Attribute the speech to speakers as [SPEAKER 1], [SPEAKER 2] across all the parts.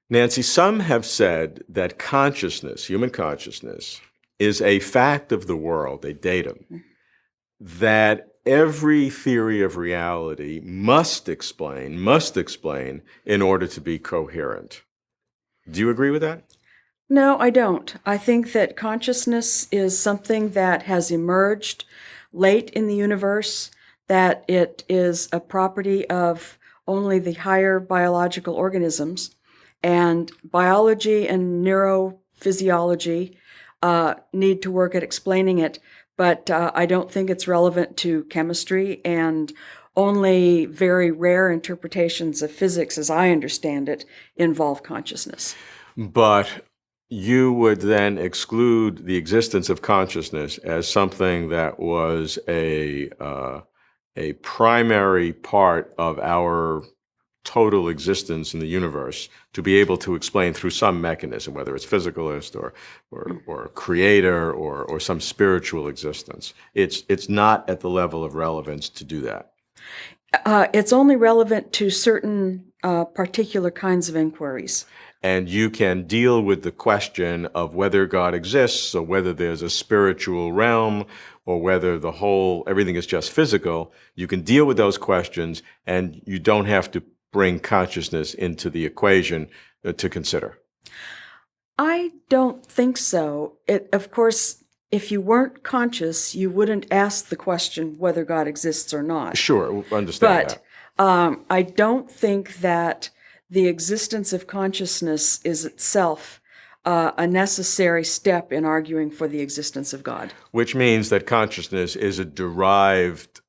[SPEAKER 1] Nancey, some have said that consciousness, human consciousness, is a fact of the world, a datum, that every theory of reality must explain in order to be coherent. Do you agree with that?
[SPEAKER 2] No, I don't. I think that consciousness is something that has emerged late in the universe, that it is a property of only the higher biological organisms, and biology and neurophysiology need to work at explaining it, but I don't think it's relevant to chemistry, and only very rare interpretations of physics, as I understand it, involve consciousness.
[SPEAKER 1] But you would then exclude the existence of consciousness as something that was a primary part of our total existence in the universe to be able to explain through some mechanism, whether it's physicalist or creator or some spiritual existence. It's not at the level of relevance to do that.
[SPEAKER 2] It's only relevant to certain particular kinds of inquiries.
[SPEAKER 1] And you can deal with the question of whether God exists, or whether there's a spiritual realm, or whether everything is just physical. You can deal with those questions, and you don't have to bring consciousness into the equation to consider.
[SPEAKER 2] I don't think so. Of course, if you weren't conscious, you wouldn't ask the question whether God exists or not.
[SPEAKER 1] Sure, understand that.
[SPEAKER 2] But I don't think that the existence of consciousness is itself a necessary step in arguing for the existence of God.
[SPEAKER 1] Which means that consciousness is a derived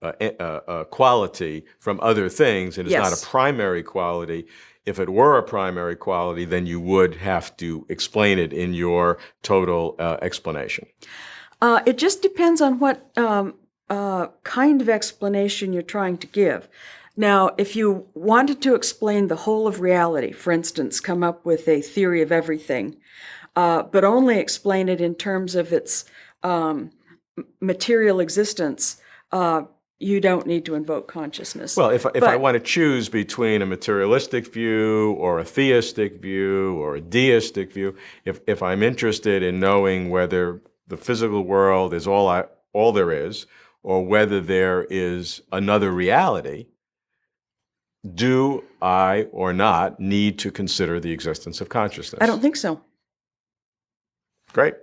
[SPEAKER 1] quality from other things, and is not a primary quality. If it were a primary quality, then you would have to explain it in your total explanation.
[SPEAKER 2] It just depends on what kind of explanation you're trying to give. Now, if you wanted to explain the whole of reality, for instance, come up with a theory of everything, but only explain it in terms of its material existence, you don't need to invoke consciousness.
[SPEAKER 1] Well, if I want to choose between a materialistic view or a theistic view or a deistic view, if I'm interested in knowing whether the physical world is all there is, or whether there is another reality, do I or not need to consider the existence of consciousness?
[SPEAKER 2] I don't think so.
[SPEAKER 1] Great.